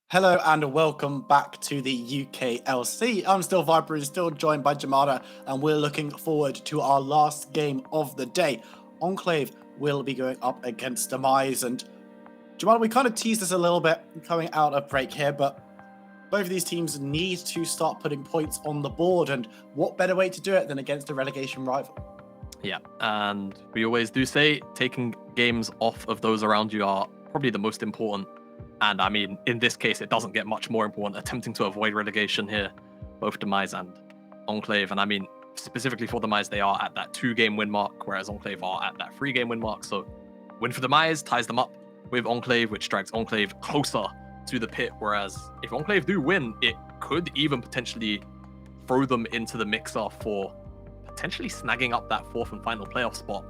Hello and welcome back to the UKLC. I'm still Viper and still joined by Jamada, and we're looking forward to our last game of the day. Enclave will be going up against Demise, and Jamada, we kind of teased this a little bit coming out of break here, but both of these teams need to start putting points on the board, and what better way to do it than against a relegation rival? Yeah, and we always do say taking games off of those around you are probably the most important. And I mean, in this case, it doesn't get much more important. Attempting to avoid relegation here, both Demise and Enclave. And I mean, specifically for Demise, they are at that 2-game win mark, whereas Enclave are at that 3-game win mark. So win for Demise ties them up with Enclave, which drags Enclave closer to the pit. Whereas if Enclave do win, it could even potentially throw them into the mixer for potentially snagging up that 4th and final playoff spot,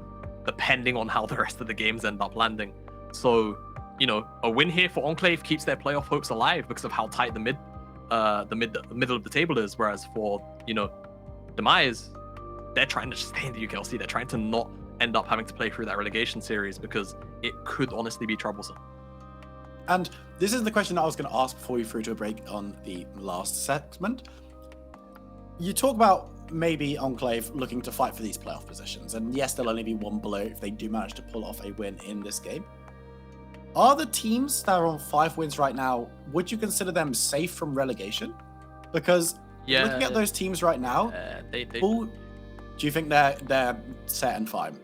depending on how the rest of the games end up landing. So, you know, a win here for Enclave keeps their playoff hopes alive because of how tight the middle of the table is. Whereas for, you know, Demise, they're trying to just stay in the UKLC. They're trying to not end up having to play through that relegation series because it could honestly be troublesome. And this is the question I was going to ask before we threw to a break on the last segment. You talk about maybe Enclave looking to fight for these playoff positions, and yes, they'll only be one below if they do manage to pull off a win in this game. Are the teams that are on 5 wins right now, would you consider them safe from relegation? Because looking at those teams right now, do you think they're set and fine?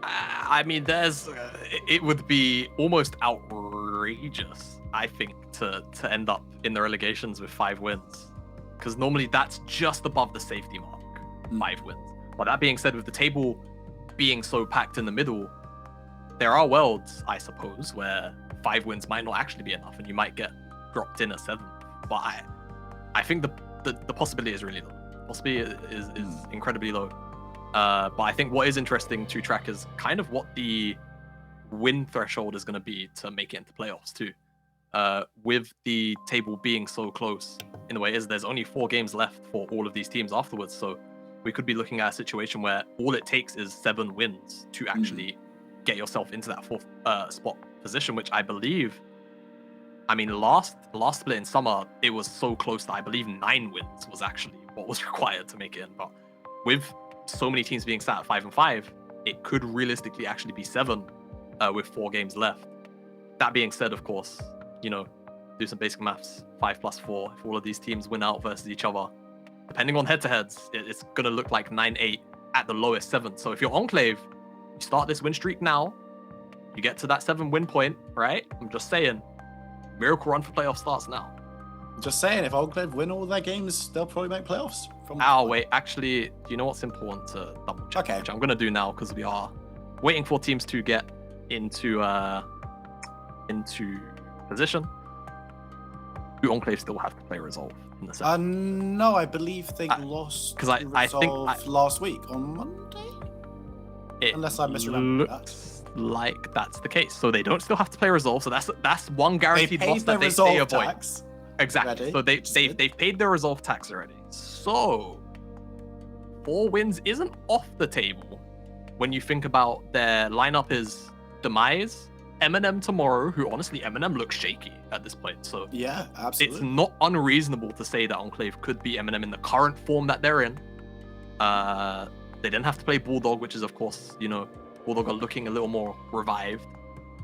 I mean, it would be almost outrageous, I think, to end up in the relegations with 5 wins. Because normally that's just above the safety mark, 5 wins. But that being said, with the table being so packed in the middle, there are worlds, I suppose, where 5 wins might not actually be enough and you might get dropped in at 7th. But I think the possibility is really low. The possibility is incredibly low. But I think what is interesting to track is kind of what the win threshold is going to be to make it into playoffs too. With the table being so close in the way it is, there's only 4 games left for all of these teams afterwards. So we could be looking at a situation where all it takes is 7 wins to actually get yourself into that 4th spot position, which I believe, I mean, last split in summer, it was so close that I believe 9 wins was actually what was required to make it in. But with so many teams being sat at 5 and 5, it could realistically actually be 7 with 4 games left. That being said, of course, you know, do some basic maths, 5 plus 4, if all of these teams win out versus each other, depending on head-to-heads, it's going to look like 9-8 at the lowest 7th. So if you're Enclave, you start this win streak now, you get to that 7 win point, right? I'm just saying, miracle run for playoff starts now. Just saying, if Enclave win all their games, they'll probably make playoffs. Wait, actually, do you know what's important to double check? Okay. Which I'm going to do now because we are waiting for teams to get into position. Do Enclave still have to play Resolve in the set? No, I believe they lost because I think last week on Monday. Unless I misremember that. Like that's the case. So they don't still have to play Resolve. So that's one guaranteed loss that they avoid. Tax exactly. Already. So they've paid their Resolve tax already. So 4 wins isn't off the table when you think about their lineup is Demise, Eminem tomorrow, who honestly Eminem looks shaky at this point. So yeah, absolutely. It's not unreasonable to say that Enclave could be Eminem in the current form that they're in. They didn't have to play Bulldog, which is, of course, you know, Bulldog are looking a little more revived.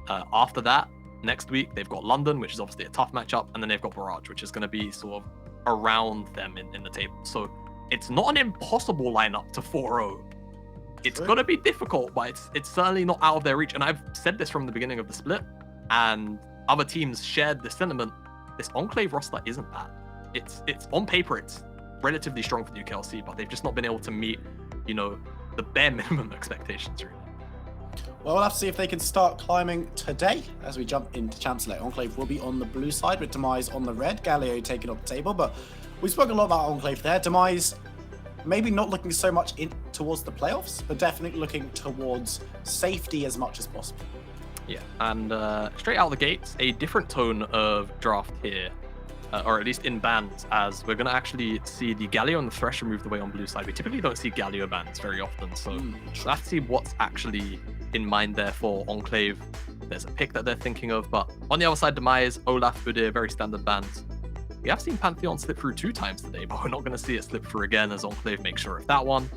After that, next week, they've got London, which is obviously a tough matchup, and then they've got Barrage, which is going to be sort of around them in the table. So it's not an impossible lineup to 4-0. It's going to be difficult, but it's certainly not out of their reach. And I've said this from the beginning of the split, and other teams shared the sentiment. This Enclave roster isn't bad. It's on paper, it's relatively strong for the UKLC, but they've just not been able to meet, you know, the bare minimum expectations, really. Well, we'll have to see if they can start climbing today as we jump into Champs Select. Enclave will be on the blue side with Demise on the red. Galio taking up the table, but we spoke a lot about Enclave there. Demise maybe not looking so much in towards the playoffs, but definitely looking towards safety as much as possible. Yeah, and straight out the gates, a different tone of draft here, or at least in bans, as we're going to actually see the Galio and the Thresher moved away on blue side. We typically don't see Galio bans very often, so we'll have to see what's actually in mind there for Enclave. there's a pick that they're thinking of. But on the other side, Demise, Olaf, Udyr, very standard bans. We have seen Pantheon slip through 2 times today, but we're not going to see it slip through again as Enclave makes sure of that one.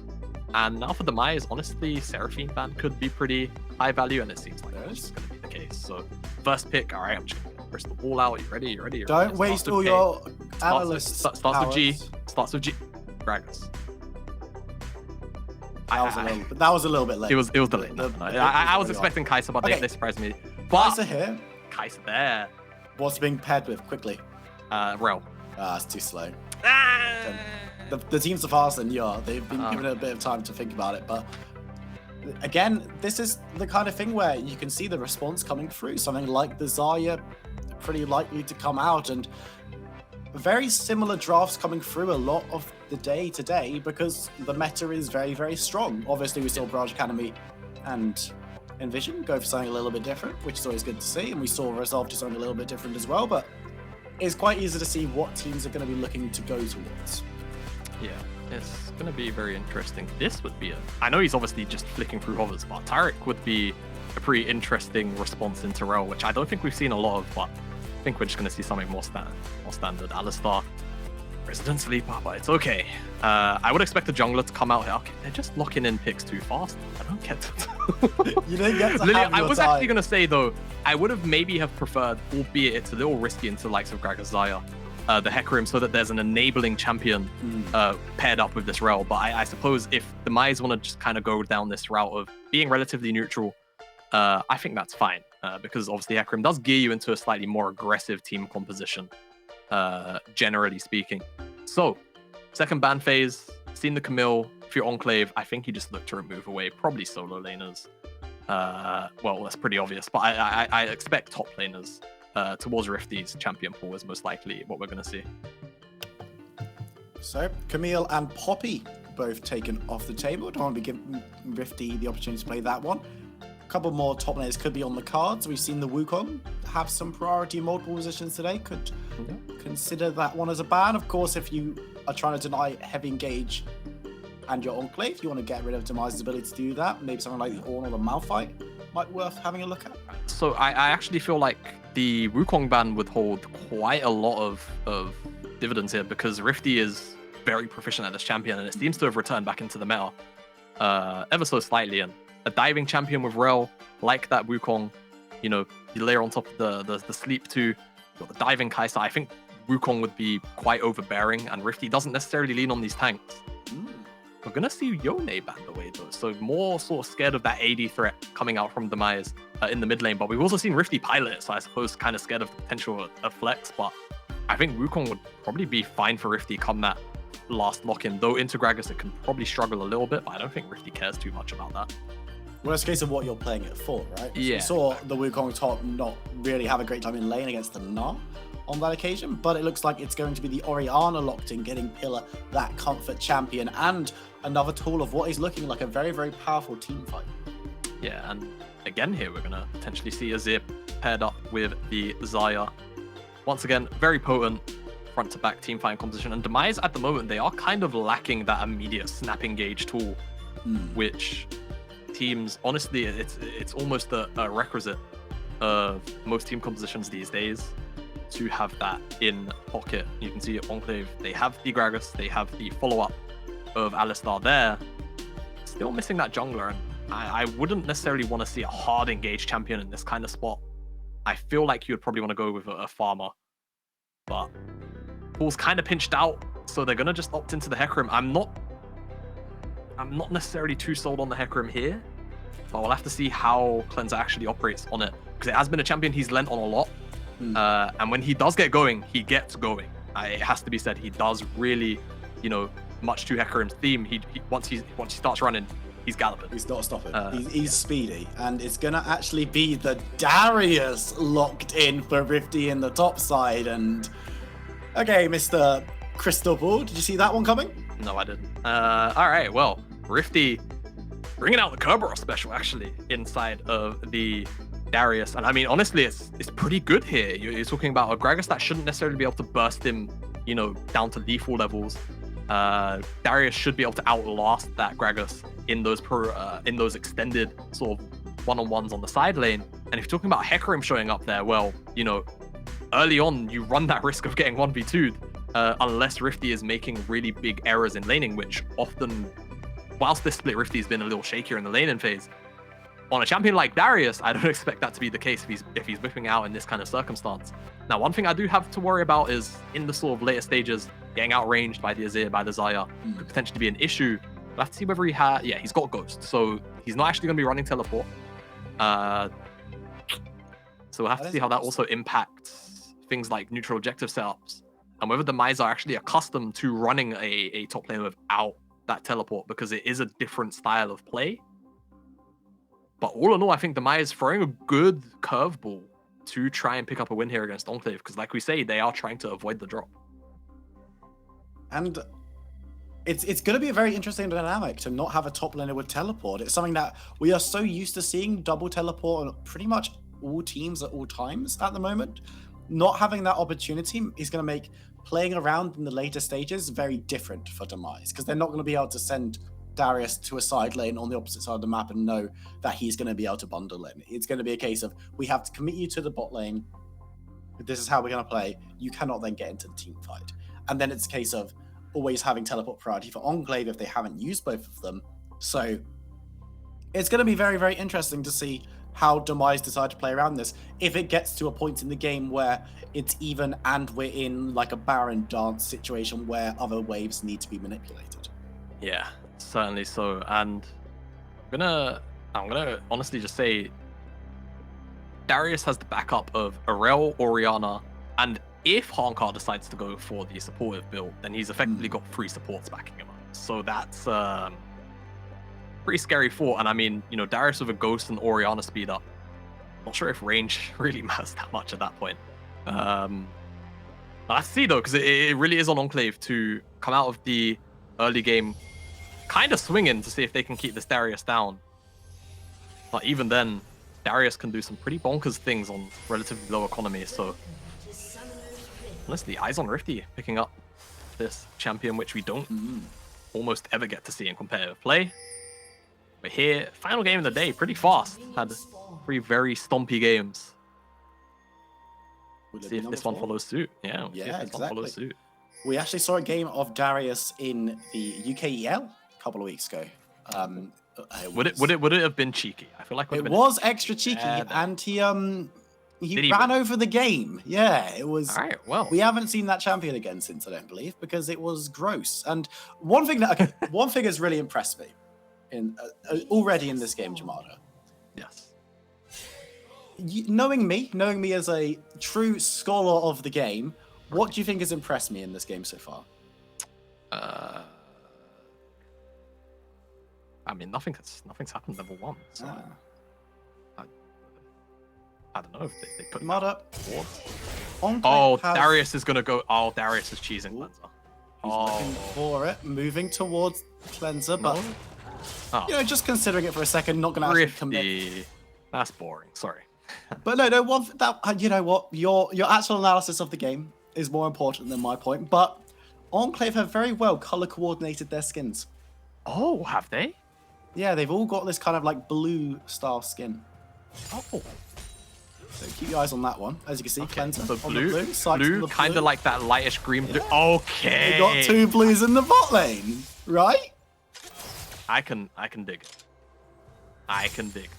And now for Demise, honestly, Seraphine ban could be pretty high value, and it seems like that's going to be the case. So first pick, all right, I'm just going to crystal ball out. You ready? You ready? Don't waste all your analyst starts with G. Starts with G. Gragas. That was a little bit late. It was delayed. I was expecting Kai'Sa, but they surprised me. But Kai'Sa here. Kai'Sa there. What's being paired with quickly? Rel. It's too slow. The teams are faster than you are. They've been given a bit of time to think about it, but again, this is the kind of thing where you can see the response coming through. Something like the Zarya, pretty likely to come out, and very similar drafts coming through a lot of the day today because the meta is very, very strong. Obviously, we saw Barrage Academy and Envision go for something a little bit different, which is always good to see, and we saw Resolve do something a little bit different as well, but it's quite easy to see what teams are going to be looking to go towards. Yeah, it's going to be very interesting. This would be I know he's obviously just flicking through hovers, but Taric would be a pretty interesting response into Rel, which I don't think we've seen a lot of, but I think we're just going to see something more standard. Alistar, Resident Sleeper, but it's okay. I would expect the jungler to come out here. Okay, they're just locking in picks too fast. I don't get to... You didn't get to Lily, have I your was time. actually going to say, though, I would have maybe have preferred, albeit it's a little risky into the likes of Gragas Zarya, the Hecarim, so that there's an enabling champion paired up with this Rel. But I suppose if the Demise want to just kind of go down this route of being relatively neutral, I think that's fine. Because obviously Hecarim does gear you into a slightly more aggressive team composition, generally speaking. So, second ban phase, seen the Camille. If you're Enclave, I think you just look to remove away probably solo laners. Well, that's pretty obvious, but I expect top laners towards Rifty's champion pool is most likely what we're going to see. So, Camille and Poppy both taken off the table. Don't want to be giving Rifty the opportunity to play that one. A couple more top laners could be on the cards. We've seen the Wukong have some priority in multiple positions today. Could consider that one as a ban. Of course, if you are trying to deny heavy engage and you're Enclave, you want to get rid of Demise's ability to do that. Maybe something like the Ornn or the Malphite might be worth having a look at. So I actually feel like the Wukong ban would hold quite a lot of dividends here because Rifty is very proficient at this champion and it seems to have returned back into the meta ever so slightly. And a diving champion with Rel, like that Wukong, you layer on top of the sleep too, you've got the diving Kai'Sa. I think Wukong would be quite overbearing, and Rifty doesn't necessarily lean on these tanks. We're going to see Yone banned away though, so more sort of scared of that AD threat coming out from Demise in the mid lane, but we've also seen Rifty pilot it, so I suppose kind of scared of the potential of flex, but I think Wukong would probably be fine for Rifty come that last lock-in, though into Gragas it can probably struggle a little bit, but I don't think Rifty cares too much about that. Well, it's a case of what you're playing it for, right? Yeah. We saw the Wukong top not really have a great time in lane against the Gnar on that occasion, but it looks like it's going to be the Orianna locked in, getting Pillar that comfort champion and another tool of what is looking like a very, very powerful team fight. Yeah, and again here we're going to potentially see Azir paired up with the Zarya. Once again, very potent front to back team fighting composition, and Demise at the moment, they are kind of lacking that immediate snap engage tool, which teams, honestly, it's almost a requisite of most team compositions these days to have that in pocket. You can see at Enclave, they have the Gragas, they have the follow-up of Alistar there, still missing that jungler, and I wouldn't necessarily want to see a hard engaged champion in this kind of spot. I feel like you would probably want to go with a farmer, but pool's kind of pinched out, so they're going to just opt into the Hecarim. I'm not necessarily too sold on the Hecarim here, but we'll have to see how Cleanser actually operates on it, because it has been a champion he's lent on a lot, and when he does get going, he gets going. It has to be said, he does really, much to Hecarim's theme. He once he starts running, he's galloping. He's not stopping. He's speedy, and it's gonna actually be the Darius locked in for Rifty in the top side. And okay, Mr. Crystal Ball, did you see that one coming? No, I didn't. All right, well, Rifty bringing out the Kerberos special actually inside of the Darius, and I mean honestly, it's pretty good here. You're talking about a Gragas that shouldn't necessarily be able to burst him, down to lethal levels. Darius should be able to outlast that Gragas in those extended sort of one-on-ones on the side lane. And if you're talking about Hecarim showing up there, well, you know, early on, you run that risk of getting 1v2'd unless Rifty is making really big errors in laning, which often, whilst this split Rifty has been a little shakier in the laning phase, on a champion like Darius, I don't expect that to be the case if he's whipping out in this kind of circumstance. Now, one thing I do have to worry about is in the sort of later stages, getting outranged by the Azir, by the Xayah, could potentially be an issue. We'll have to see whether he has... Yeah, he's got Ghost, so he's not actually going to be running Teleport. So we'll have to see how that also impacts things like neutral objective setups, and whether the Demise are actually accustomed to running a top lane without that Teleport, because it is a different style of play. But all in all, I think the Demise is throwing a good curveball to try and pick up a win here against Enclave, because like we say, they are trying to avoid the drop. And it's going to be a very interesting dynamic to not have a top laner with teleport. It's something that we are so used to seeing double teleport on pretty much all teams at all times at the moment. Not having that opportunity is going to make playing around in the later stages very different for Demise, because they're not going to be able to send Darius to a side lane on the opposite side of the map and know that he's going to be able to bundle in. It's going to be a case of, we have to commit you to the bot lane. This is how we're going to play. You cannot then get into the team fight. And then it's a case of always having teleport priority for Enclave if they haven't used both of them. So it's going to be very, very interesting to see how Demise decide to play around this. If it gets to a point in the game where it's even and we're in like a Baron dance situation where other waves need to be manipulated. Yeah, certainly so. And I'm gonna honestly just say Darius has the backup of Arel, Orianna, and if Hankar decides to go for the supportive build, then he's effectively got 3 supports backing him up. So that's pretty scary thought. And I mean, you know, Darius with a Ghost and Orianna speed up, not sure if range really matters that much at that point. Let's see though, because it really is on Enclave to come out of the early game kind of swinging to see if they can keep this Darius down. But even then, Darius can do some pretty bonkers things on relatively low economy. So honestly, eyes on Rifty picking up this champion, which we don't almost ever get to see in competitive play. But here, final game of the day, pretty fast. Had 3 very stompy games. See if this one follows suit. Yeah, exactly. One follows suit. We actually saw a game of Darius in the UKEL a couple of weeks ago. Would it have been cheeky? I feel like it was extra cheeky, and he ran over the game. Yeah, it was. All right, well, we haven't seen that champion again since, I don't believe, because it was gross. And one thing has really impressed me already in this game, Jamada. Yes. Knowing me as a true scholar of the game, what do you think has impressed me in this game so far? I mean, nothing's happened level 1. So I don't know if they put Mud up. Darius is gonna go. Oh, Darius is cheesing Cleanser. He's looking for it, moving towards Cleanser, but you know, just considering it for a second, not gonna actually commit. That's boring. Sorry. But no, you know what? Your actual analysis of the game is more important than my point. But Enclave have very well color coordinated their skins. Oh, have they? Yeah, they've all got this kind of like blue style skin. Oh. So keep your eyes on that one. As you can see, Cleanser. So blue, kind of like that lightish green blue. Okay. We got 2 blues in the bot lane, right? I can dig it. I can dig that.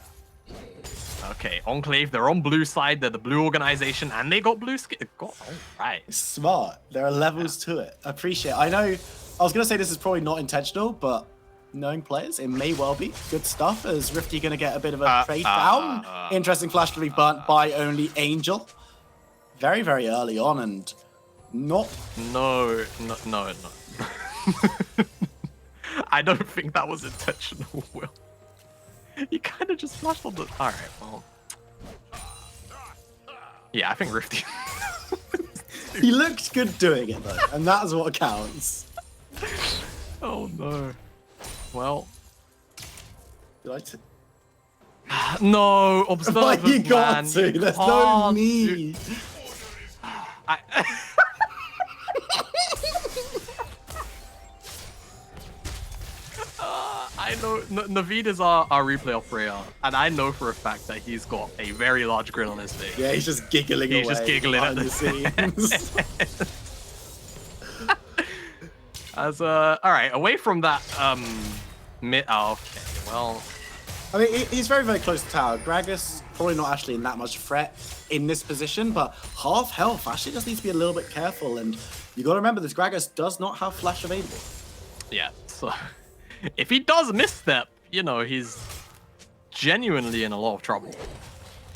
Okay, Enclave, they're on blue side. They're the blue organization, and they got blue skin. All right. Smart. There are levels to it. I appreciate it. I know, I was going to say this is probably not intentional, but knowing players, it may well be. Good stuff. Is Rifty going to get a bit of a trade down? Interesting flash to be burnt by only Angel. Very, very early on, and not... No. I don't think that was intentional, Will. He kind of just flashed on the... Alright, well... Yeah, I think Rifty... He looked good doing it, though, and that's what counts. Oh, no. Well... Did No, observers, you got man. to. There's no need. I don't Naveed is our replay operator, and I know for a fact that he's got a very large grin on his face. Yeah, he's just giggling away. He's just giggling at the scenes. All right, away from that, mid. Oh, okay, well. I mean, he's very, very close to tower. Gragas probably not actually in that much threat in this position, but half health. Actually just needs to be a little bit careful, and you got to remember this Gragas does not have flash available. Yeah, so if he does misstep, you know, he's genuinely in a lot of trouble.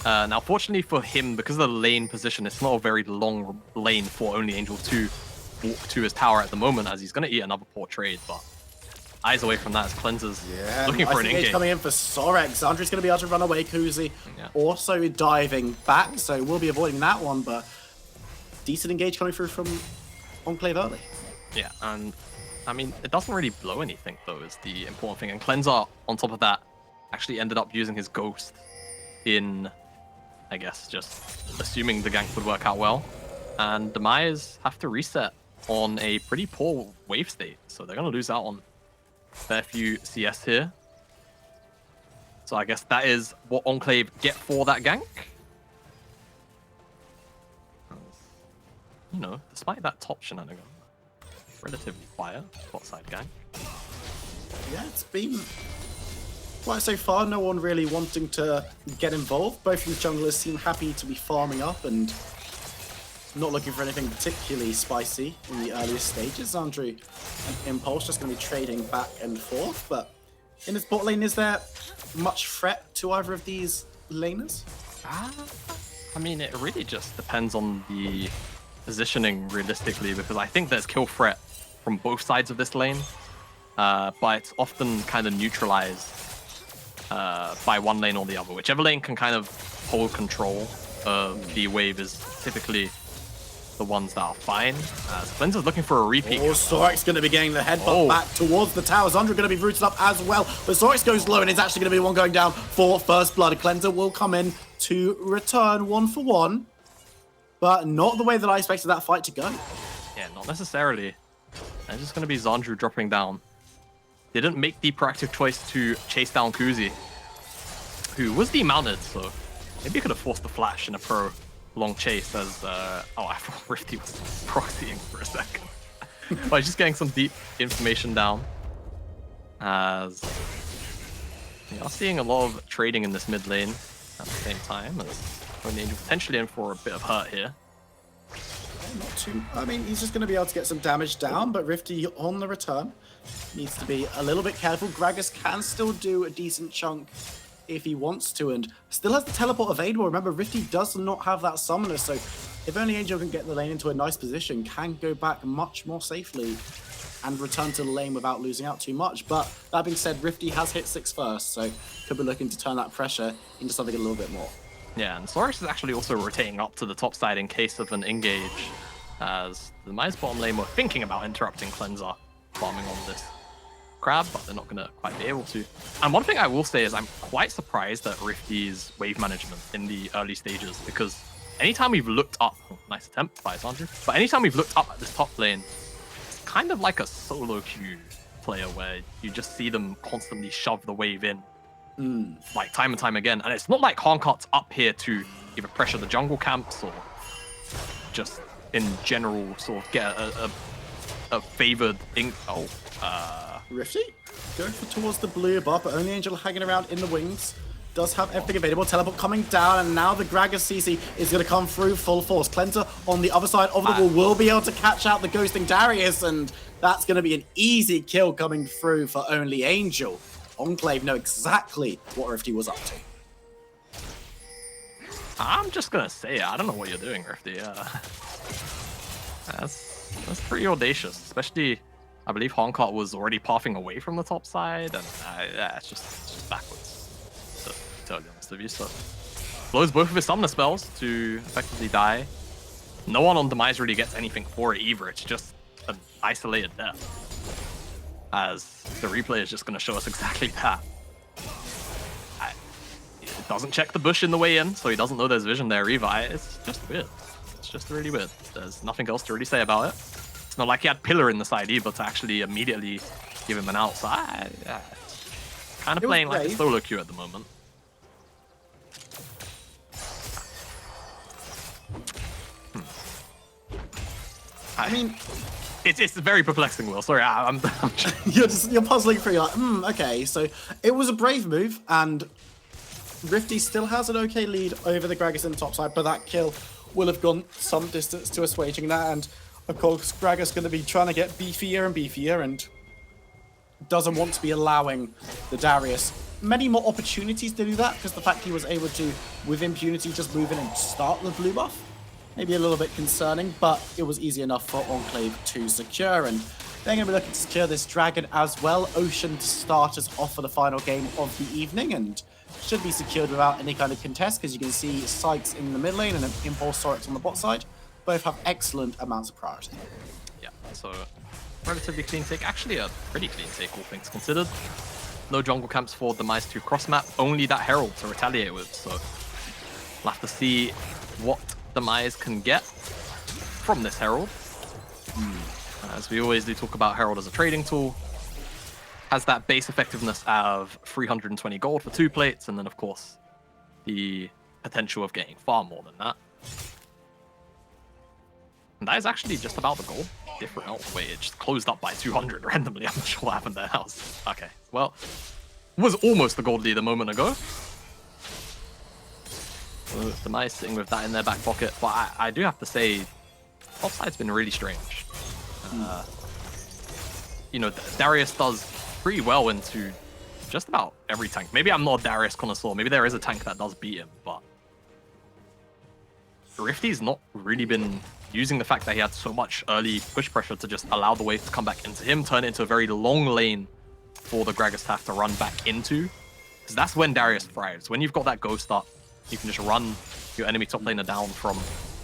Now, fortunately for him, because of the lane position, it's not a very long lane for only Angel to walk to his tower at the moment, as he's going to eat another poor trade, but eyes away from that as Cleanser's looking for an engage. Coming in for Sorex. Andre's going to be able to run away. Kuzi also diving back, so we'll be avoiding that one, but decent engage coming through from Enclave early. Yeah, and I mean, it doesn't really blow anything, though, is the important thing. And Cleanser, on top of that, actually ended up using his Ghost in, I guess, just assuming the gank would work out well. And Demise have to reset on a pretty poor wave state, so they're going to lose out on a fair few CS here. So I guess that is what Enclave get for that gank. You know, despite that top shenanigan, relatively quiet bot side gank. Yeah, it's been quite so far. No one really wanting to get involved. Both of the junglers seem happy to be farming up and not looking for anything particularly spicy in the earliest stages. Andrew and Impulse just going to be trading back and forth, but in this bot lane, is there much threat to either of these laners? I mean, it really just depends on the positioning realistically, because I think there's kill threat from both sides of this lane, but it's often kind of neutralized by one lane or the other. Whichever lane can kind of hold control of the wave is typically the ones that are fine. Cleanser's looking for a repeat. Oh, Sorex going to be getting the headbutt back towards the towers. Andrew going to be rooted up as well, but Sorex goes low and it's actually going to be the one going down for first blood. Cleanser will come in to return 1-for-1, but not the way that I expected that fight to go. Yeah, not necessarily. It's just going to be Zandru dropping down. Didn't make the proactive choice to chase down Kuzi, who was demounted, so maybe he could have forced the flash in a pro long chase as, oh, I thought Rifty was proxying for a second. But he's just getting some deep information down. As we are seeing a lot of trading in this mid lane at the same time, as Angel potentially in for a bit of hurt here. Not too. I mean, he's just going to be able to get some damage down, but Rifty on the return needs to be a little bit careful. Gragas can still do a decent chunk if he wants to, and still has the teleport available. Remember, Rifty does not have that summoner, so if only Angel can get the lane into a nice position, can go back much more safely and return to the lane without losing out too much. But that being said, Rifty has hit 6 first, so could be looking to turn that pressure into something a little bit more. Yeah, and Sorex is actually also rotating up to the top side in case of an engage, as the Demise bottom lane were thinking about interrupting Cleanser farming on this crab, but they're not going to quite be able to. And one thing I will say is I'm quite surprised at Rifty's wave management in the early stages, because anytime we've looked up, nice attempt by Sandra, but anytime we've looked up at this top lane, it's kind of like a solo queue player where you just see them constantly shove the wave in. Like time and time again, and it's not like Honkart's up here to either pressure the jungle camps or just in general sort of get a favored Rifty going towards the blue buff, but only Angel hanging around in the wings. Does have everything available. Teleport coming down, and now the Gragas CC is going to come through full force. Cleanser on the other side of the wall will be able to catch out the ghosting Darius, and that's going to be an easy kill coming through for only Angel. Enclave know exactly what Rifty was up to. I'm just gonna say, I don't know what you're doing, Rifty. That's pretty audacious, especially I believe Honkart was already pathing away from the top side, and yeah, it's just backwards, to be totally honest with you. So blows both of his summoner spells to effectively die. No one on Demise really gets anything for it either. It's just an isolated death, as the replay is just going to show us exactly that. It doesn't check the bush in the way in, so he doesn't know there's vision there either. It's just weird. It's just really weird. There's nothing else to really say about it. It's not like he had Pillar in the side either to actually immediately give him an out. So Kind of It was playing like a brave. solo queue at the moment. I mean, It's very perplexing, Will. Sorry, I'm you're puzzling through. You're like, okay. So it was a brave move, and Rifty still has an okay lead over the Gragas in the top side, but that kill will have gone some distance to assuaging that. And of course, Gragas going to be trying to get beefier and beefier, and doesn't want to be allowing the Darius many more opportunities to do that, because the fact he was able to, with impunity, just move in and start the blue buff, maybe a little bit concerning, but it was easy enough for Enclave to secure. And they're going to be looking to secure this dragon as well. Ocean to start us off for the final game of the evening, and should be secured without any kind of contest, because you can see Sykes in the mid lane and an Impulse Sorix on the bot side. Both have excellent amounts of priority. Yeah, so relatively clean take. Actually, a pretty clean take, all things considered. No jungle camps for Demise 2 cross map, only that Herald to retaliate with, so we'll have to see what Demise can get from this Herald. As we always do talk about Herald as a trading tool. Has that base effectiveness of 320 gold for 2 plates, and then of course the potential of getting far more than that. And that is actually just about the goal. Different way, it just closed up by 200 randomly. I'm not sure what happened there. Okay, well, was almost the gold lead a moment ago. So Demise sitting with that in their back pocket, but I do have to say, offside's been really strange. You know, Darius does pretty well into just about every tank. Maybe I'm not a Darius connoisseur. Maybe there is a tank that does beat him, but Rifty's not really been using the fact that he had so much early push pressure to just allow the wave to come back into him, turn it into a very long lane for the Gragas to have to run back into. Because that's when Darius thrives. When you've got that ghost up, you can just run your enemy top laner down from,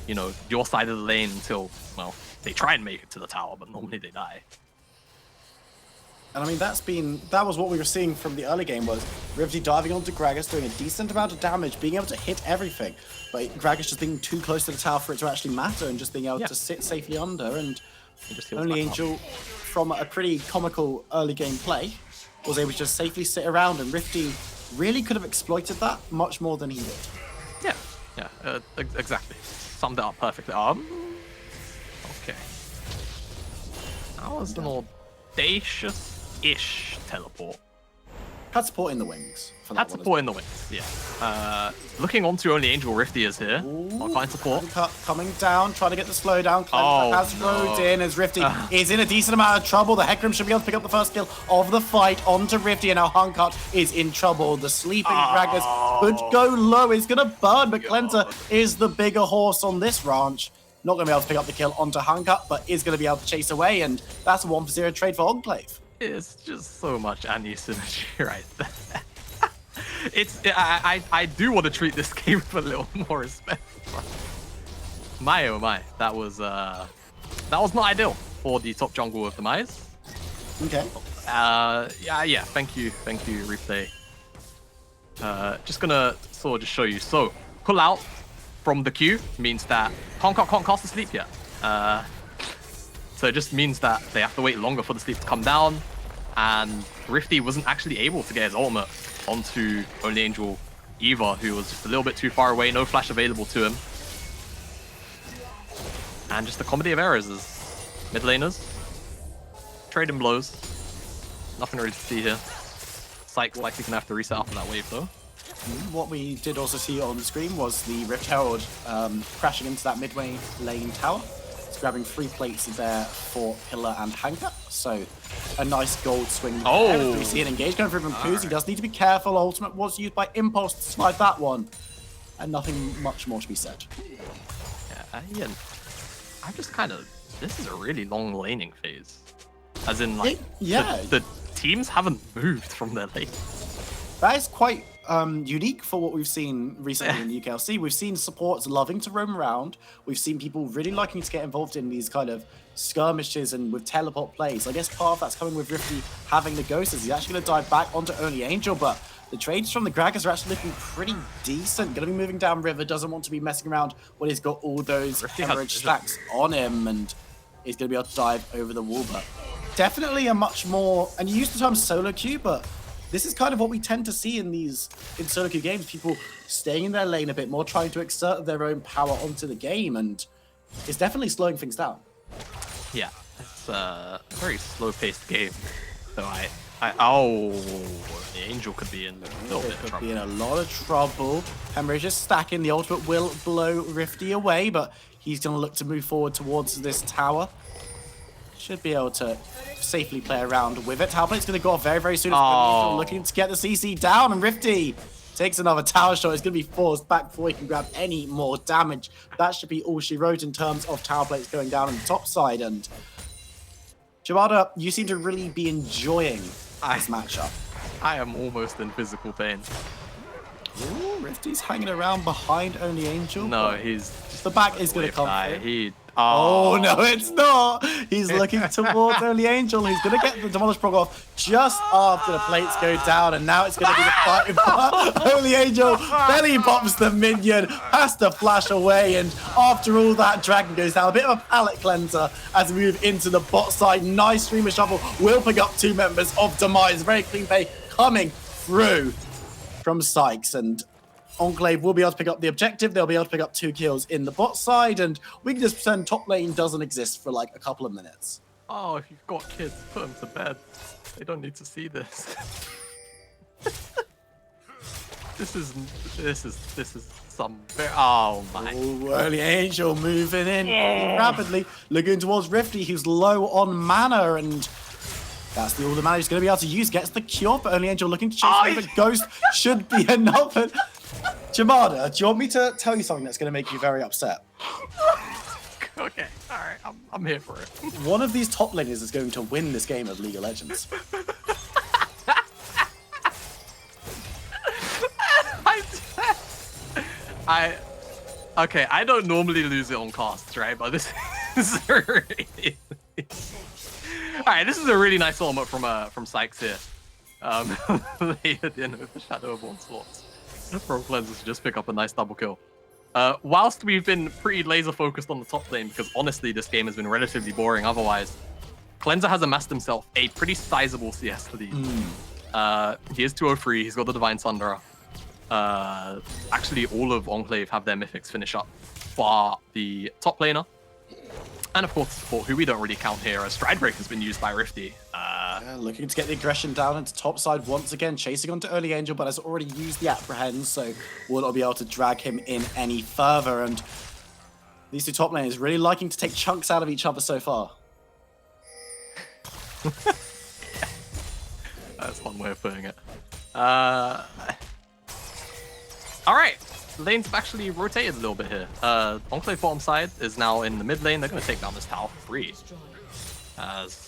you know, your side of the lane until, well, they try and make it to the tower, but normally they die. And I mean, that was what we were seeing from the early game, was Rifty diving onto Gragas, doing a decent amount of damage, being able to hit everything, but Gragas just being too close to the tower for it to actually matter, and just being able to sit safely under. And only Angel, from a pretty comical early game play, was able to just safely sit around, and Rifty really could have exploited that much more than he did. Yeah, exactly. Summed it up perfectly. Okay. That was an audacious-ish teleport. Had support in the wings. For that Had support in the wings, yeah. Looking on to only Angel Rifty is here. Not fine support. Coming down, trying to get the slowdown. Oh, has rode in as Rifty is in a decent amount of trouble. The Hecarim should be able to pick up the first kill of the fight onto Rifty, and now Huncut is in trouble. The sleeping Gragas could go low. It's going to burn, but Cleanser is the bigger horse on this ranch. Not going to be able to pick up the kill onto Huncut, but is going to be able to chase away, and that's a 1-for-0 trade for Enclave. It's just so much anti-synergy right there. I do want to treat this game with a little more respect. My oh my, that was not ideal for the top jungle of Demise. Okay. Yeah. Thank you, replay. Just gonna sort of just show you. So pull out from the queue means that Honka can't cast the sleep yet. So it just means that they have to wait longer for the sleep to come down, and Rifty wasn't actually able to get his ultimate onto Only Angel Eva, who was just a little bit too far away, no flash available to him. And just a comedy of errors as mid laners trading blows. Nothing really to see here. Sykes likely gonna have to reset after that wave though. What we did also see on the screen was the Rift Herald crashing into that midway lane tower. It's grabbing 3 plates there for Pillar and Hanker. So a nice gold swing. Oh! We see an engage going through from Pooz. He does need to be careful. Ultimate was used by Impulse to slide that one. And nothing much more to be said. Yeah, I'm just kind of... This is a really long laning phase. As in, like, the teams haven't moved from their lane. That is quite unique for what we've seen recently in the UKLC. We've seen supports loving to roam around. We've seen people really liking to get involved in these kind of skirmishes and with teleport plays. I guess part of that's coming with Rifty having the ghost, as he's actually going to dive back onto Only Angel, but the trades from the Gragas are actually looking pretty decent. Going to be moving down river, doesn't want to be messing around when he's got all those hemorrhage stacks on him, and he's going to be able to dive over the wall. But definitely a much more, and you used the term solo queue, but this is kind of what we tend to see in solo queue games. People staying in their lane a bit more, trying to exert their own power onto the game, and it's definitely slowing things down. Yeah, it's a very slow-paced game. So oh, the Angel could be in a little bit of trouble. Be in a lot of trouble. Hemorrhage just stacking. The ultimate will blow Rifty away, but he's going to look to move forward towards this tower. Should be able to safely play around with it. Tower plate's going to go off very, very soon. Oh. Looking to get the CC down, and Rifty takes another tower shot. It's going to be forced back before he can grab any more damage. That should be all she wrote in terms of tower plates going down on the top side. And Jamada, you seem to really be enjoying this matchup. I am almost in physical pain. Ooh, Rifty's hanging around behind Only Angel. No, he's... The back is going to come through. Oh, no, it's not. He's looking towards Only Angel. He's going to get the Demolish Prog off just after the plates go down. And now it's going to be the fighting part. Only Angel belly pops the minion, has to flash away. And after all that, Dragon goes down. A bit of a palette cleanser as we move into the bot side. Nice streamer shuffle. Will pick up 2 members of Demise. Very clean play coming through from Sykes. And Enclave will be able to pick up the objective. They'll be able to pick up 2 kills in the bot side, and we can just pretend top lane doesn't exist for like a couple of minutes. Oh, if you've got kids, put them to bed. They don't need to see this. This is some very... Oh my. Ooh, Only Angel moving in rapidly, looking towards Rifty, who's low on mana, and that's all the mana he's going to be able to use. Gets the cure, but Only Angel looking to chase away, but Ghost should be enough. And Jamada, do you want me to tell you something that's going to make you very upset? Okay, all right, I'm here for it. One of these top laners is going to win this game of League of Legends. Okay, I don't normally lose it on casts, right? But this is really... All right, this is a really nice ultimate from Sykes here. Late at the end of the Shadow of Onslaught. From Cleanser to just pick up a nice double kill. Whilst we've been pretty laser focused on the top lane, because honestly this game has been relatively boring otherwise, Cleanser has amassed himself a pretty sizable CS lead. He is 203, he's got the Divine Sunderer. Actually all of Enclave have their mythics finish up, bar the top laner. And of course support, who we don't really count here, as Stride Break has been used by Rifty. Looking to get the aggression down into top side once again, chasing onto Early Angel, but has already used the Apprehend, so will not be able to drag him in any further. And these 2 top laners really liking to take chunks out of each other so far. That's one way of putting it. All right, lanes have actually rotated a little bit here. Enclave bottom side is now in the mid lane. They're going to take down this tower for free. As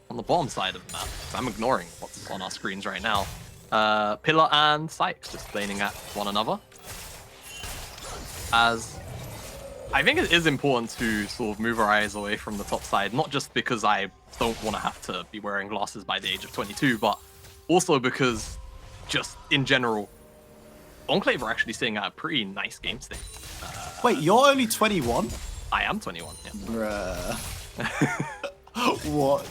on the bottom side of the map, I'm ignoring what's on our screens right now. Pillar and Sykes just laning at one another. As I think it is important to sort of move our eyes away from the top side, not just because I don't want to have to be wearing glasses by the age of 22, but also because just in general, Enclave are actually seeing a pretty nice game state. Wait, you're only 21? I am 21, yeah. Bruh. What?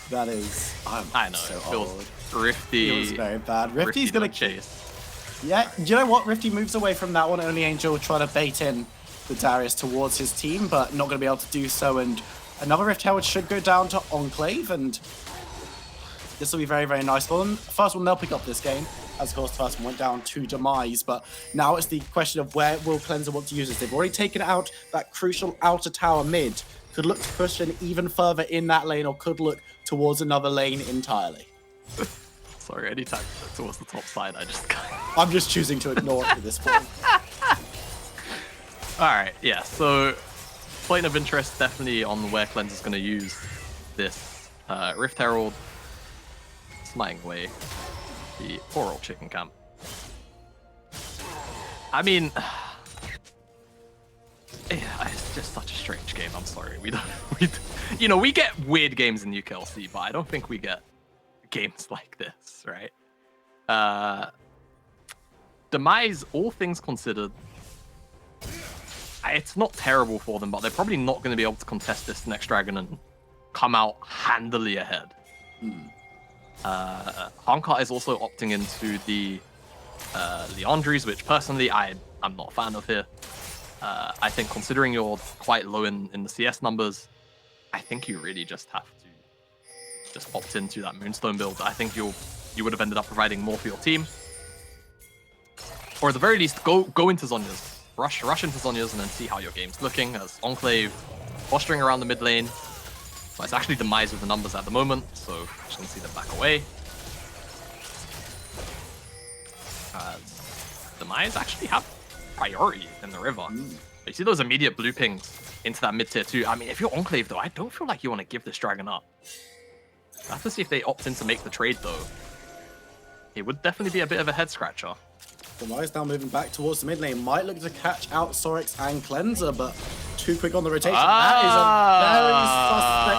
That is... I know, so it feels old. Rifty. It was very bad. Rifty's going to chase. Yeah, do you know what? Rifty moves away from that one. Only Angel trying to bait in the Darius towards his team, but not going to be able to do so. And another Rift Herald should go down to Enclave, and this will be very, very nice for them. First one, they'll pick up this game, as of course the first one went down to Demise, but now it's the question of where will Cleanser want to use this. They've already taken out that crucial outer tower mid. Could look to push in even further in that lane, or could look towards another lane entirely. Sorry, anytime towards the top side, I'm just choosing to ignore it at this point. Alright, yeah, so point of interest definitely on where Cleanser's going to use this Rift Herald, smiting away the poor old chicken camp. I mean, yeah, it's just such a strange game. I'm sorry. We get weird games in UKLC, but I don't think we get games like this, right? Demise, all things considered, it's not terrible for them, but they're probably not going to be able to contest this next dragon and come out handily ahead. Hankart is also opting into the Leandries, which personally I'm not a fan of here. I think considering you're quite low in the CS numbers, I think you really just have to just opt into that Moonstone build. I think you would have ended up providing more for your team. Or at the very least, go into Zhonya's. Rush into Zhonya's and then see how your game's looking, as Enclave posturing around the mid lane. But it's actually Demise with the numbers at the moment, so just gonna see them back away. Demise actually have priority in the river. You see those immediate blue pings into that mid tier 2. I mean, if you're Enclave though, I don't feel like you want to give this dragon up. I have to see if they opt in to make the trade though. It would definitely be a bit of a head scratcher. Demise now moving back towards the mid lane. Might look to catch out Sorix and Cleanser, but too quick on the rotation. That is a very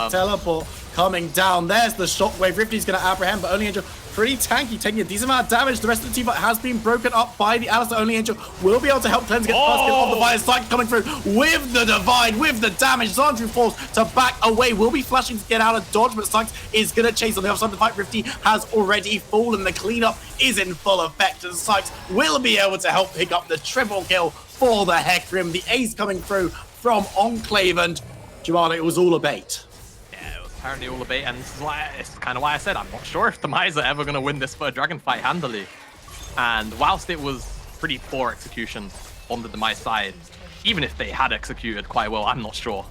suspect teleport coming down. There's the shockwave. Rifty's going to apprehend, but Only Angel pretty tanky, taking a decent amount of damage. The rest of the team fight has been broken up by the Alistar. Only Angel will be able to help Cleanser get the first kill off the fire. Sight coming through with the divide, with the damage. Zandru falls to back away. Will be flashing to get out of dodge, but Sykes is going to chase on the other side of the fight. Rifty has already fallen. The cleanup is in full effect, and Sykes will be able to help pick up the triple kill for the Hecarim. The ace coming through from Enclave, and Jumana, it was all a bait. Apparently all a bait, and this is why it's kind of why I said I'm not sure if Demise are ever going to win this third dragon fight handily. And whilst it was pretty poor execution on the Demise side, even if they had executed quite well, I'm not sure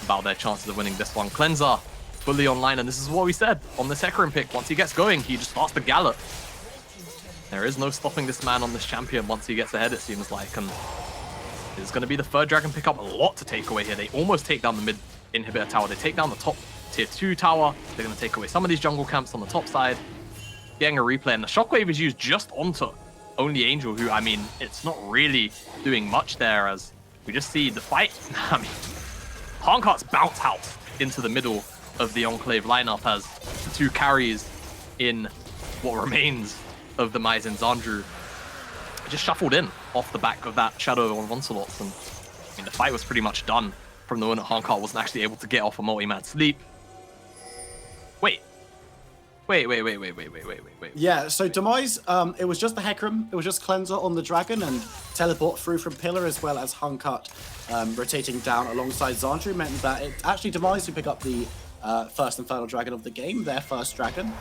about their chances of winning this one. Cleanser fully online, and this is what we said on this Hecarim pick. Once he gets going, he just starts to gallop. There is no stopping this man on this champion once he gets ahead, it seems like, and it's going to be the third dragon pick up. A lot to take away here. They almost take down the mid inhibitor tower. They take down the top tier 2 tower. They're going to take away some of these jungle camps on the top side. Getting a replay, and the shockwave is used just onto Only Angel, who, I mean, it's not really doing much there, as we just see the fight. I mean, Hankart's bounce house into the middle of the Enclave lineup as the two carries in what remains of the Demise and Zandru just shuffled in off the back of that Shadow of Onslaught. And I mean, the fight was pretty much done from the moment Hankart wasn't actually able to get off a multi-man sleep. Wait. Yeah, so Demise, it was just the Hecarim, it was just Cleanser on the dragon, and teleport through from Pillar, as well as Hankart rotating down alongside Zandru, meant that it's actually Demise who pick up the first and final dragon of the game, their first dragon.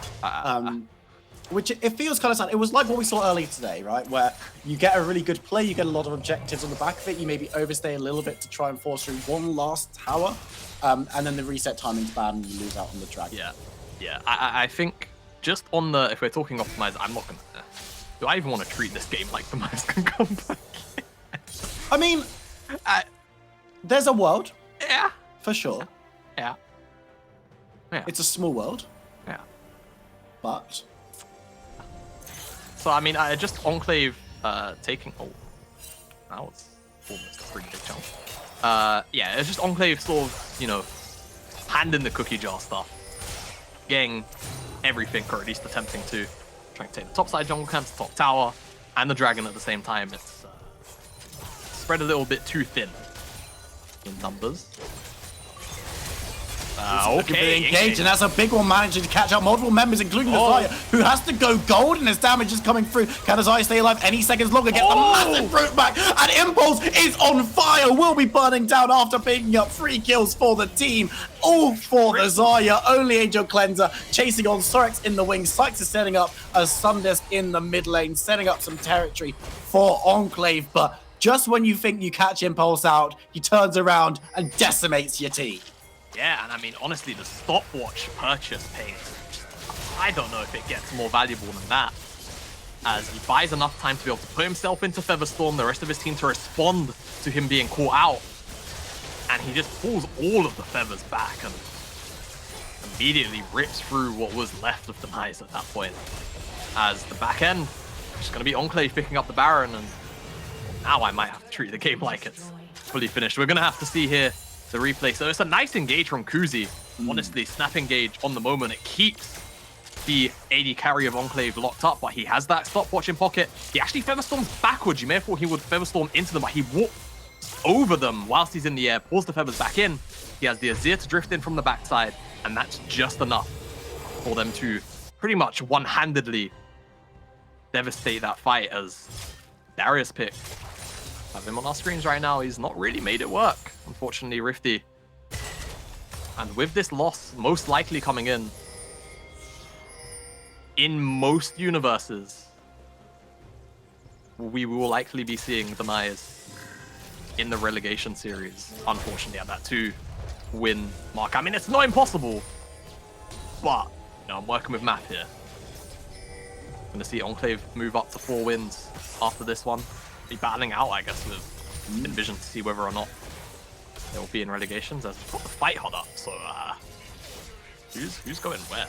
Which it feels kind of sad. It was like what we saw earlier today, right? Where you get a really good play, you get a lot of objectives on the back of it, you maybe overstay a little bit to try and force through one last tower, and then the reset timing's bad and you lose out on the dragon. Yeah. I think just on the, if we're talking optimize, I'm not gonna. Do I even want to treat this game like Demise can come back? I mean, there's a world. Yeah. For sure. Yeah. It's a small world. Yeah. But. So, I mean, just Enclave taking... Oh, that was almost a pretty big chunk. Yeah, it's just Enclave sort of, you know, hand in the cookie jar stuff. Getting everything, or at least attempting to. Trying to take the top side jungle camps, the top tower, and the dragon at the same time. It's spread a little bit too thin in numbers. Okay, engage, and that's a big one, managing to catch out multiple members, including Azaya, who has to go gold, and his damage is coming through. Can Azaya stay alive any seconds longer? Gets the massive fruit back, and Impulse is on fire, will be burning down after picking up 3 kills for the team. All for the Zarya. Only Angel Cleanser chasing on Sorix in the wings. Sykes is setting up a Sundesk in the mid lane, setting up some territory for Enclave, but just when you think you catch Impulse out, he turns around and decimates your team. Yeah, and I mean, honestly, the stopwatch purchase pays. I don't know if it gets more valuable than that, as he buys enough time to be able to put himself into Featherstorm, the rest of his team to respond to him being caught out, and he just pulls all of the feathers back and immediately rips through what was left of Demise at that point. As the back end, just going to be Enclave picking up the Baron, and now I might have to treat the game like it's fully finished. We're going to have to see here the replay. So it's a nice engage from Kuzi. Honestly, snap engage on the moment. It keeps the AD carry of Enclave locked up, but he has that stopwatch in pocket. He actually Featherstorms backwards. You may have thought he would Featherstorm into them, but he walks over them whilst he's in the air, pulls the feathers back in. He has the Azir to drift in from the backside, and that's just enough for them to pretty much one-handedly devastate that fight as Darius pick. Have him on our screens right now. He's not really made it work, unfortunately, Rifty. And with this loss most likely coming in most universes, we will likely be seeing Demise in the relegation series, unfortunately, at that 2-win mark. I mean, it's not impossible, but I'm working with math here. I'm going to see Enclave move up to 4 wins after this one. Be battling out, I guess, with Envision to see whether or not they will be in relegations. As we've got the fight hot up, so who's going where?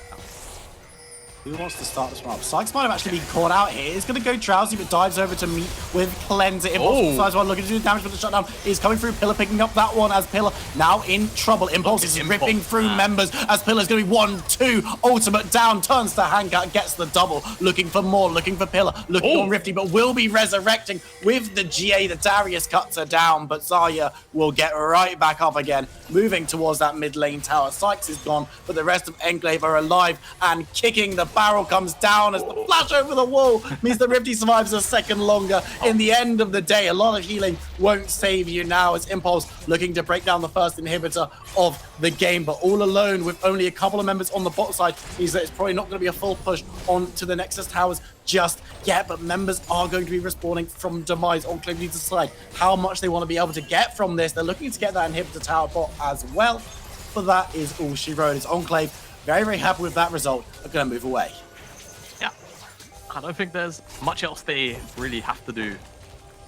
Who wants to start this one up? Sykes might have actually been caught out here. He's going to go Drowsy, but dives over to meet with Cleanser. Impulse size one looking to do damage, but the shutdown is coming through. Pillar picking up that one as Pillar now in trouble. Impulse is ripping through members as Pillar's going to be 1-2. Ultimate down, turns to Hankout, gets the double. Looking for more, looking for Pillar, looking on Rifty, but will be resurrecting with the GA. The Darius cuts her down, but Zarya will get right back up again, moving towards that mid lane tower. Sykes is gone, but the rest of Enclave are alive and kicking. The barrel comes down as the flash over the wall means that Rifty survives a second longer. In the end of the day, a lot of healing won't save you now as Impulse looking to break down the first inhibitor of the game, but all alone with only a couple of members on the bot side means that it's probably not going to be a full push on to the Nexus towers just yet, but members are going to be respawning from Demise. Enclave needs to decide how much they want to be able to get from this. They're looking to get that inhibitor tower bot as well, but that is all she wrote. It's Enclave very, very happy with that result. Are going to move away. Yeah, I don't think there's much else they really have to do.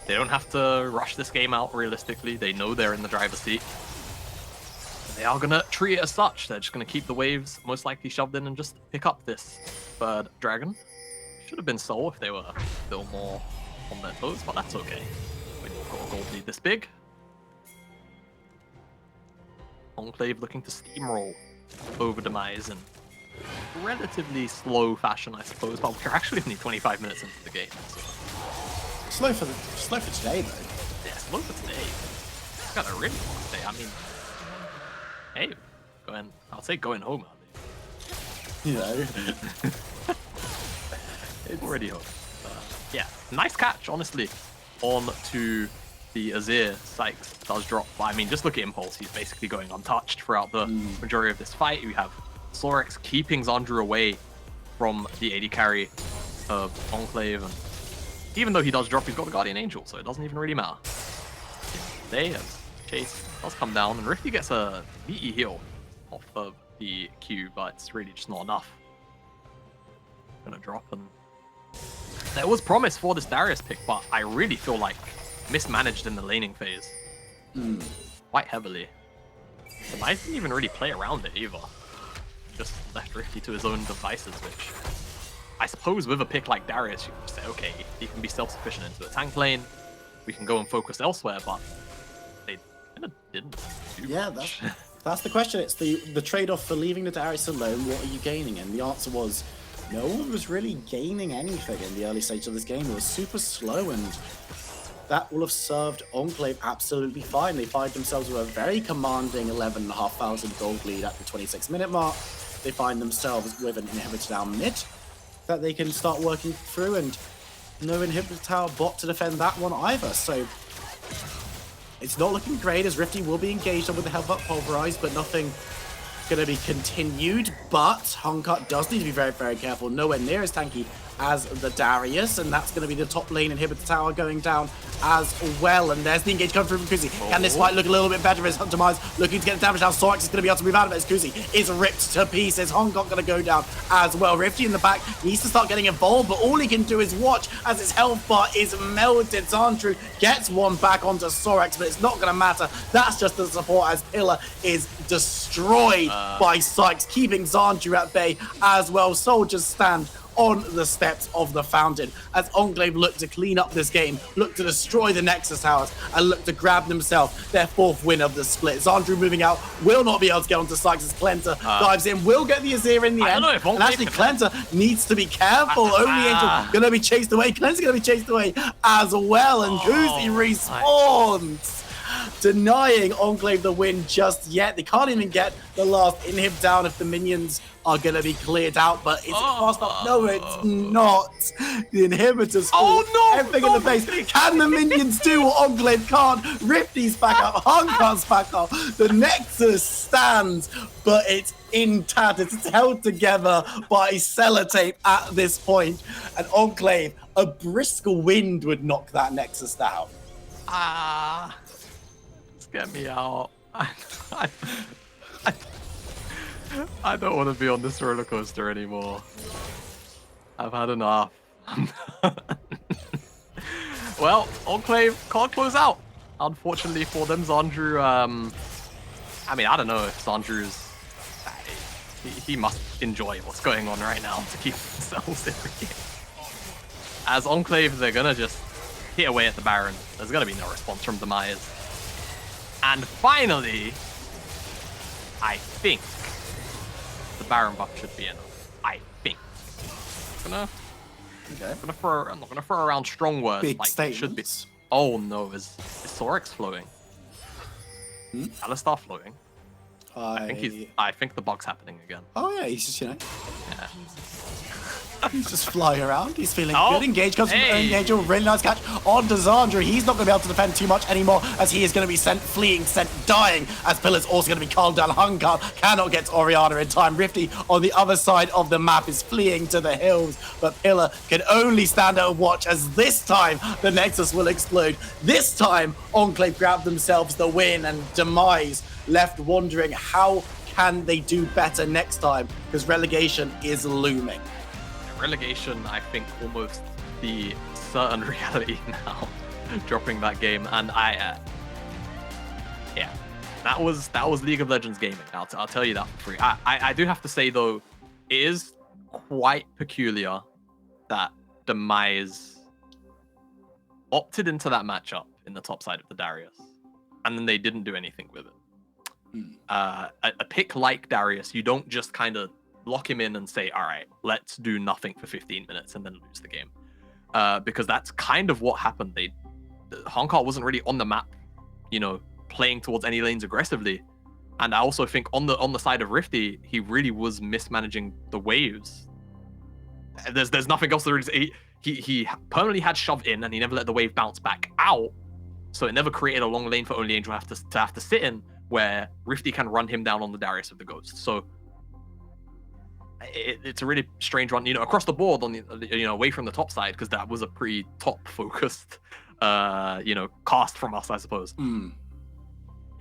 They don't have to rush this game out realistically. They know they're in the driver's seat. They are going to treat it as such. They're just going to keep the waves most likely shoved in and just pick up this third dragon. Should have been Soul if they were a little more on their toes, but that's okay. When you've got a gold lead this big. Enclave looking to steamroll over Demise in relatively slow fashion, I suppose, but we're actually only 25 minutes into the game. So. Slow for today, though. Yeah, slow for today. It's got a really long day. I mean, hey, I'll say going home early. You know. It's already home. Yeah, nice catch, honestly, on to the Azir. Sykes does drop, but I mean, just look at Impulse. He's basically going untouched throughout the majority of this fight. We have Sorex keeping Zandru away from the AD carry of Enclave, and even though he does drop, he's got the Guardian Angel, so it doesn't even really matter. They Chase does come down, and Rifty gets a meaty heal off of the Q, but it's really just not enough. Gonna drop, and there was promise for this Darius pick, but I really feel like mismanaged in the laning phase. Quite heavily. Demise didn't even really play around it either. Just left Rifty to his own devices, which I suppose with a pick like Darius, you can say, okay, he can be self-sufficient into the tank lane. We can go and focus elsewhere, but they kind of didn't do much. That's the question. It's the trade-off for leaving the Darius alone. What are you gaining? And the answer was no one was really gaining anything in the early stage of this game. It was super slow, and that will have served Enclave absolutely fine. They find themselves with a very commanding 11,500 gold lead at the 26-minute mark. They find themselves with an inhibitor down mid that they can start working through, and no inhibitor tower bot to defend that one either. So it's not looking great as Rifty will be engaged with the health up pulverized, but nothing going to be continued. But Huncut does need to be very, very careful. Nowhere near as tanky as the Darius, and that's going to be the top lane inhibitor tower going down as well. And there's the engage coming through from Kuzi. Can this fight look a little bit better as Demise looking to get the damage down? Sorex is going to be able to move out of it as Kuzi is ripped to pieces. Huncut going to go down as well. Rifty in the back needs to start getting involved, but all he can do is watch as his health bar is melted. Zandru gets one back onto Sorex, but it's not going to matter. That's just the support as Pillar is destroyed by Sykes, keeping Zandru at bay as well. Soldiers stand on the steps of the fountain as Enclave look to clean up this game, look to destroy the Nexus towers, and look to grab themselves their 4th win of the split. Zandru moving out, will not be able to get onto Sykes as Cleanser dives in, will get the Azir in the end. And actually Cleanser needs to be careful. Only Angel going to be chased away. Cleanser going to be chased away as well, and Kuzi respawns denying Enclave the win just yet. They can't even get the last inhib down if the minions are going to be cleared out. But is it fast enough? No, it's not. The inhibitors fall everything in the face. Can the minions do what Enclave can't? Rifty's back up. Hankar's back up. The Nexus stands, but it's in tatters. It's held together by sellotape at this point. And Enclave, a brisk wind would knock that Nexus down. Get me out. I don't want to be on this roller coaster anymore. I've had enough. Well, Enclave can't close out. Unfortunately for them, Zandru, I mean, I don't know if Zandru's... He must enjoy what's going on right now to keep themselves in the game. As Enclave, they're gonna just hit away at the Baron. There's gonna be no response from Demise. And finally, I think the Baron buff should be enough. I think. I'm not gonna throw around strong words Big like statements. it should be. Oh no, is Sorix flowing? Alistar flowing? I think the bug's happening again. Oh yeah, he's just, Yeah. He's just flying around. He's feeling good. Engage comes from Engage. Really nice catch on Zandru. He's not going to be able to defend too much anymore as he is going to be sent dying. As Pillar's also going to be calmed down. Hankar cannot get to Orianna in time. Rifty on the other side of the map is fleeing to the hills, but Pillar can only stand out and watch as this time the Nexus will explode. This time Enclave grabbed themselves the win, and Demise left wondering how can they do better next time, because relegation is looming. Relegation, I think, almost the certain reality now, dropping that game, and yeah, that was League of Legends gaming. I'll tell you that for free. I do have to say though, it is quite peculiar that Demise opted into that matchup in the top side of the Darius, and then they didn't do anything with it. A pick like Darius, you don't just kind of lock him in and say, all right, let's do nothing for 15 minutes and then lose the game. Because that's kind of what happened. Hankar wasn't really on the map, playing towards any lanes aggressively. And I also think on the side of Rifty, he really was mismanaging the waves. There's nothing else to really say. He permanently had shoved in and he never let the wave bounce back out. So it never created a long lane for Only Angel to have to sit in, where Rifty can run him down on the Darius of the Ghost. So it's a really strange one, across the board on the, away from the top side, because that was a pretty top focused, cast from us, I suppose.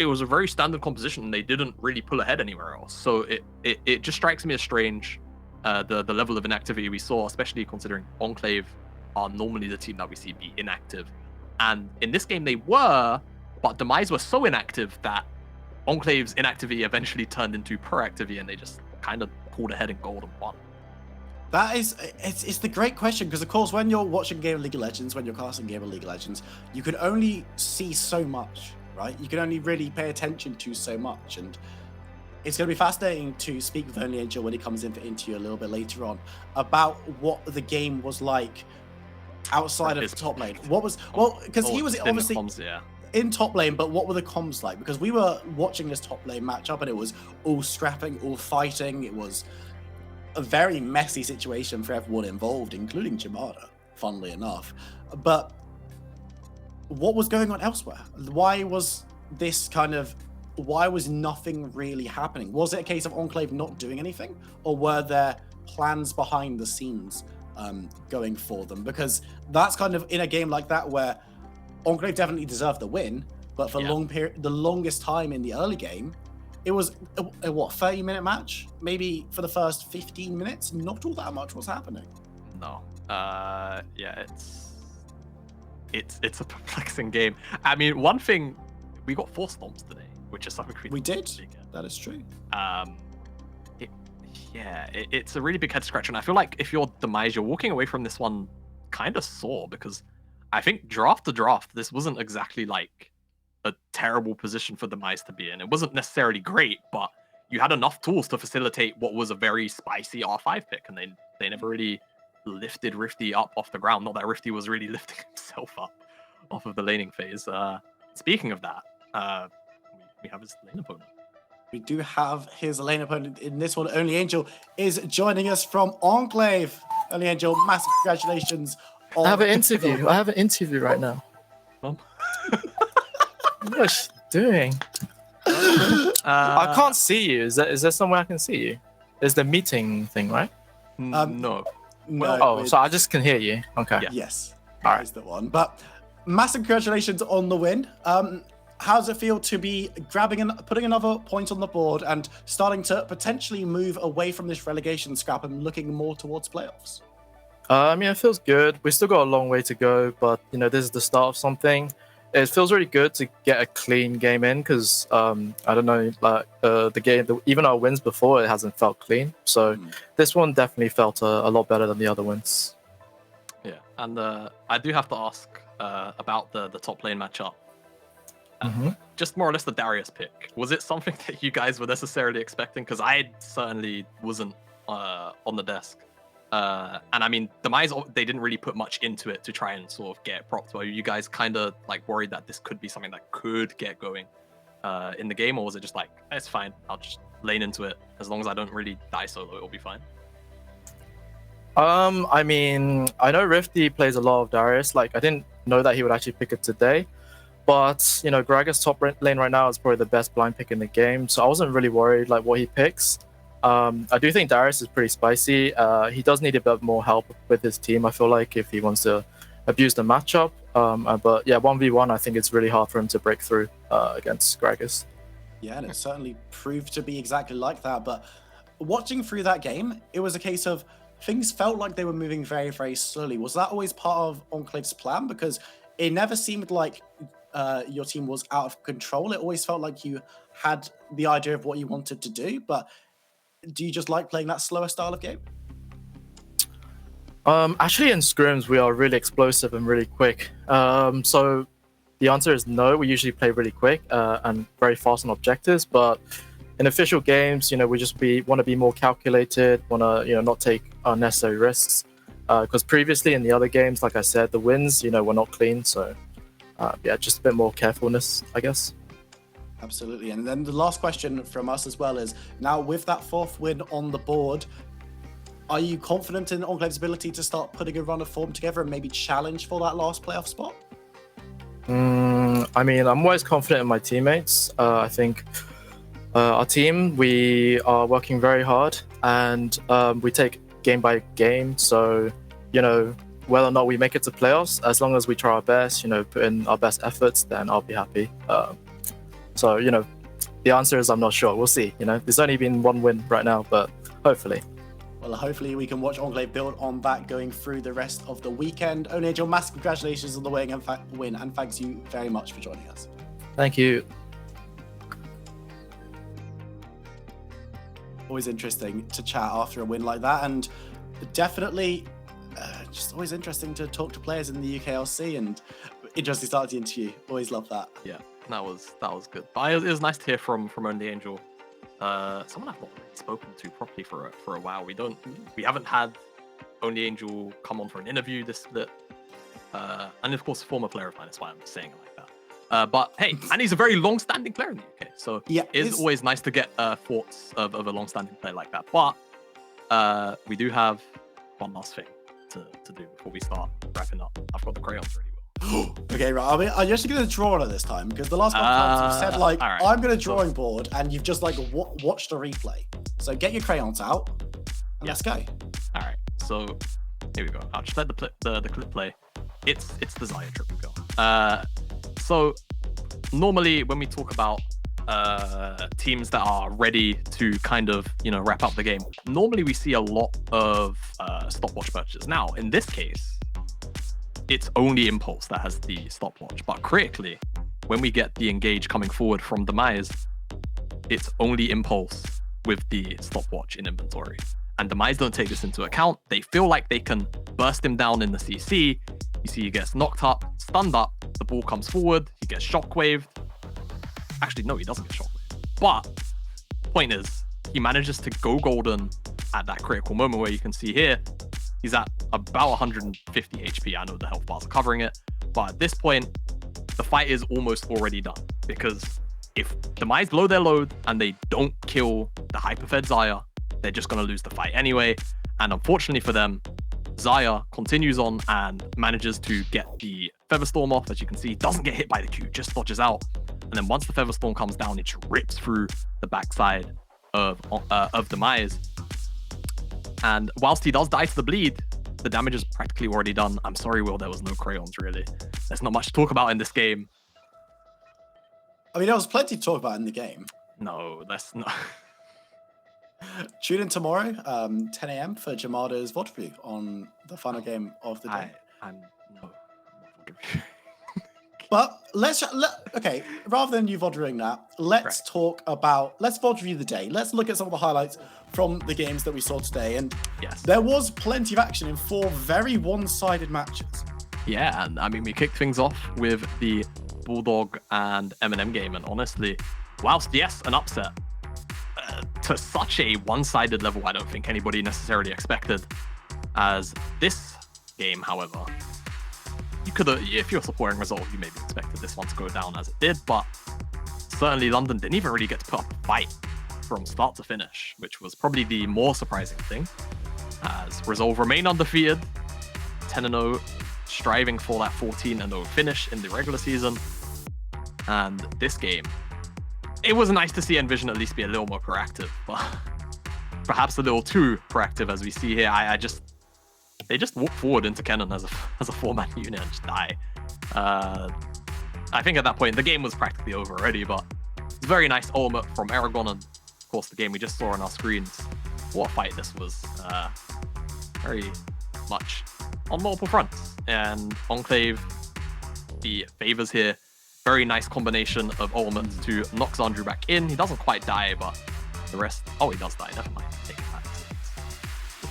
It was a very standard composition, and they didn't really pull ahead anywhere else. So it just strikes me as strange, the level of inactivity we saw, especially considering Enclave are normally the team that we see be inactive. And in this game they were, but Demise were so inactive that Enclave's inactivity eventually turned into proactivity, and they just kind of pulled ahead in gold and won. It's the great question, because of course when you're watching a game of League of Legends, when you're casting a game of League of Legends, you can only see so much, right? You can only really pay attention to so much, and it's going to be fascinating to speak with Only Angel when he comes in for interview a little bit later on about what the game was like outside of the top lane. What was, because he was obviously in top lane, but what were the comms like? Because we were watching this top lane matchup and it was all scrapping, all fighting. It was a very messy situation for everyone involved, including Jamada, funnily enough. But what was going on elsewhere? Why was nothing really happening? Was it a case of Enclave not doing anything, or were there plans behind the scenes going for them? Because that's kind of in a game like that where Enclave definitely deserved the win, but for the longest time in the early game, it was a 30-minute match? Maybe for the first 15 minutes, not all that much was happening. No. It's a perplexing game. I mean, one thing, we got 4 storms today, which is something we did. That is true. It's a really big head scratcher, and I feel like if you're Demise, you're walking away from this one kind of sore, because I think draft to draft, this wasn't exactly like a terrible position for Demise to be in. It wasn't necessarily great, but you had enough tools to facilitate what was a very spicy R5 pick, and they never really lifted Rifty up off the ground. Not that Rifty was really lifting himself up off of the laning phase. Speaking of that, we have his lane opponent. We do have his lane opponent in this one. Only Angel is joining us from Enclave. Only Angel, massive congratulations. I have an interview right now. Mom? What's she doing? I can't see you. Is there somewhere I can see you? There's the meeting thing, right? No. No. So I just can hear you. Okay. Yeah. Yes. All That is the one. But massive congratulations on the win. How does it feel to be putting another point on the board and starting to potentially move away from this relegation scrap and looking more towards playoffs? It feels good. We still got a long way to go, but this is the start of something. It feels really good to get a clean game in because I don't know, the game, even our wins before, it hasn't felt clean. So this one definitely felt a lot better than the other wins. Yeah, and I do have to ask about the top lane matchup. Just more or less the Darius pick. Was it something that you guys were necessarily expecting? Because I certainly wasn't on the desk. And I mean, Demise, they didn't really put much into it to try and sort of get it propped. Were you guys kind of like worried that this could be something that could get going in the game? Or was it just like, it's fine, I'll just lane into it. As long as I don't really die solo, it'll be fine. I mean, I know Rifty plays a lot of Darius. Like, I didn't know that he would actually pick it today. But, Gragas top lane right now is probably the best blind pick in the game. So I wasn't really worried like what he picks. I do think Darius is pretty spicy. He does need a bit more help with his team, I feel like, if he wants to abuse the matchup. But yeah, 1v1, I think it's really hard for him to break through against Gragas. Yeah, and it certainly proved to be exactly like that. But watching through that game, it was a case of things felt like they were moving very, very slowly. Was that always part of Enclave's plan? Because it never seemed like your team was out of control. It always felt like you had the idea of what you wanted to do. But do you just like playing that slower style of game? Actually, in scrims, we are really explosive and really quick. So the answer is no. We usually play really quick and very fast on objectives. But in official games, we want to be more calculated, want to not take unnecessary risks. Because previously in the other games, like I said, the wins were not clean. So just a bit more carefulness, I guess. Absolutely. And then the last question from us as well is, now with that fourth win on the board, are you confident in Enclave's ability to start putting a run of form together and maybe challenge for that last playoff spot? I mean, I'm always confident in my teammates. I think our team, we are working very hard and we take game by game. So, whether or not we make it to playoffs, as long as we try our best, put in our best efforts, then I'll be happy. So, the answer is I'm not sure. We'll see. There's only been one win right now, but hopefully. Well, hopefully we can watch Enclave build on that going through the rest of the weekend. Only Angel, massive congratulations on the win, and thanks you very much for joining us. Thank you. Always interesting to chat after a win like that, and definitely just always interesting to talk to players in the UKLC, and interesting start to the interview. Always love that. Yeah, that was good. But it was nice to hear from Only Angel. Someone I've not spoken to properly for a while. We haven't had Only Angel come on for an interview this split. And of course, a former player of mine, that's why I'm saying it like that. But hey, and he's a very long-standing player in the UK, so yeah, it's always nice to get thoughts of a long-standing player like that. But we do have one last thing to do before we start wrapping up. I've got the crayons ready. Okay, right. I mean, are you actually going to draw on it this time? Because the last one you said right. I'm going to drawing board, and you've just watched a replay. So get your crayons out, and let's go. All right. So here we go. I'll just let the clip play. It's the Zaya trip we go. So normally when we talk about teams that are ready to kind of wrap up the game, normally we see a lot of stopwatch purchases. Now in this case, it's only Impulse that has the stopwatch, but critically, when we get the engage coming forward from Demise, it's only Impulse with the stopwatch in inventory. And Demise don't take this into account. They feel like they can burst him down in the CC. You see he gets knocked up, stunned up, the ball comes forward, he gets shockwaved. Actually, no, he doesn't get shockwaved. But point is, he manages to go golden at that critical moment where you can see here, he's at about 150 HP. I know the health bars are covering it, but at this point, the fight is almost already done. because if Demise blow their load and they don't kill the hyperfed Xayah, they're just going to lose the fight anyway. And unfortunately for them, Xayah continues on and manages to get the Featherstorm off. As you can see, doesn't get hit by the Q, just dodges out. And then once the Featherstorm comes down, it just rips through the backside of Demise. And whilst he does die to the bleed, the damage is practically already done. I'm sorry, Will, there was no crayons, really. There's not much to talk about in this game. I mean, there was plenty to talk about in the game. No, that's not... Tune in tomorrow, 10 a.m. for Jamada's VOD review on the final game of the day. No. But okay, rather than you VOD reviewing that, let's talk about, let's VOD review the day. Let's look at some of the highlights from the games that we saw today. And yes, there was plenty of action in 4 very one-sided matches. Yeah, and I mean, we kicked things off with the Bulldog and M&M game. And honestly, whilst yes, an upset, to such a one-sided level, I don't think anybody necessarily expected. As this game, however, you could have, if you're supporting Resolve, you maybe expected this one to go down as it did, but certainly London didn't even really get to put up a fight from start to finish, which was probably the more surprising thing, as Resolve remain undefeated, 10-0, striving for that 14-0 finish in the regular season. And this game, it was nice to see Envision at least be a little more proactive, but perhaps a little too proactive, as we see here. They just walk forward into Kennen as a 4-man unit and just die. I think at that point the game was practically over already, but it's very nice ultimate from Aragon, and of course the game we just saw on our screens. What a fight this was. Very much on multiple fronts, and Enclave, the favors here. Very nice combination of ultimates to knock Xandru back in. He doesn't quite die, but the rest... Oh, he does die. Never mind. Take it back.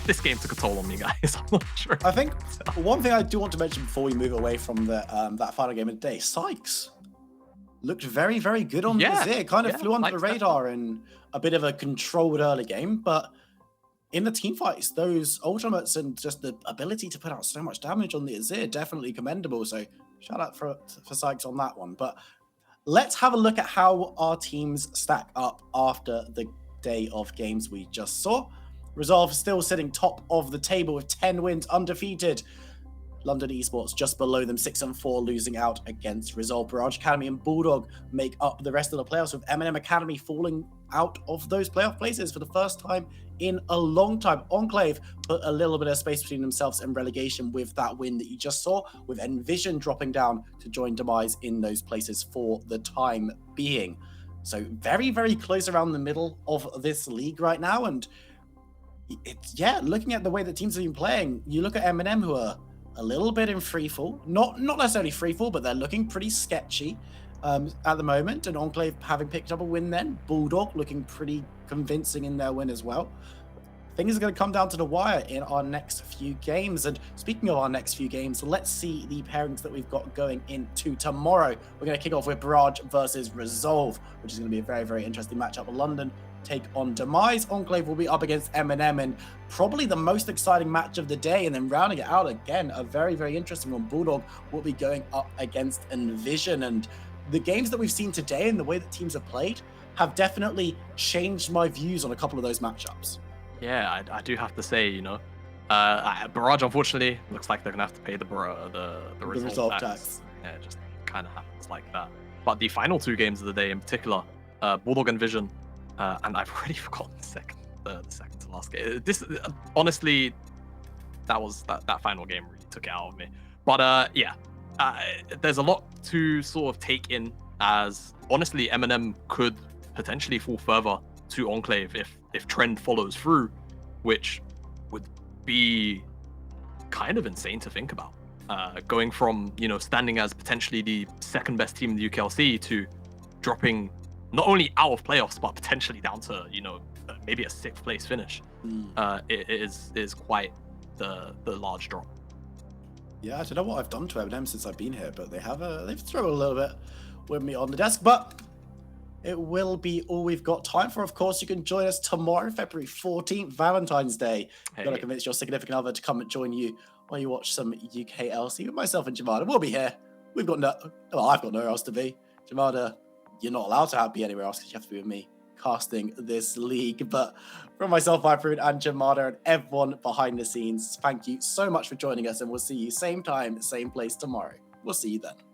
This game took a toll on me, guys. I'm not sure. I think one thing I do want to mention before we move away from the that final game of the day, Sykes looked very, very good on the Azir. Kind of flew under the radar in a bit of a controlled early game, but in the team fights, those ultimates and just the ability to put out so much damage on the Azir, definitely commendable. So shout out for Sykes on that one. But let's have a look at how our teams stack up after the day of games we just saw. Resolve still sitting top of the table with 10 wins, undefeated. London Esports just below them, 6-4, losing out against Resolve. Barrage Academy and Bulldog make up the rest of the playoffs, with M&M Academy falling out of those playoff places for the first time in a long time. Enclave put a little bit of space between themselves and relegation with that win that you just saw, with Envision dropping down to join Demise in those places for the time being. So very, very close around the middle of this league right now. And it's, looking at the way that teams have been playing, you look at M&M, who are a little bit in freefall, not necessarily freefall, but they're looking pretty sketchy at the moment. And Enclave having picked up a win then. Bulldog looking pretty convincing in their win as well. Things are going to come down to the wire in our next few games. And speaking of our next few games, let's see the pairings that we've got going into tomorrow. We're going to kick off with Barrage versus Resolve, which is going to be a very, very interesting matchup. London take on Demise. Enclave will be up against M&M, and probably the most exciting match of the day. And then rounding it out again, a very, very interesting one. Bulldog will be going up against Envision. And the games that we've seen today and the way that teams have played have definitely changed my views on a couple of those matchups. Yeah, I do have to say, you know, Barrage, unfortunately, looks like they're going to have to pay the result tax. Yeah, it just kind of happens like that. But the final 2 games of the day in particular, Bulldog and Vision, and I've already forgotten the second to last game. This, honestly, that final game really took it out of me. But there's a lot to sort of take in, as honestly, M&M could potentially fall further to Enclave if trend follows through, which would be kind of insane to think about. Going from, you know, standing as potentially the second best team in the UKLC to dropping not only out of playoffs, but potentially down to, you know, maybe a 6th place finish. It is quite the large drop. Yeah, I don't know what I've done to M&M since I've been here, but they've thrown a little bit with me on the desk, but it will be all we've got time for. Of course, you can join us tomorrow, February 14th, Valentine's Day. You've got to convince your significant other to come and join you while you watch some UKLC with myself and Jamada. We'll be here. I've got nowhere else to be. Jamada you're not allowed to be anywhere else because you have to be with me casting this league. But from myself, Viperud, and Jamada, and everyone behind the scenes, thank you so much for joining us, and we'll see you same time, same place tomorrow. We'll see you then.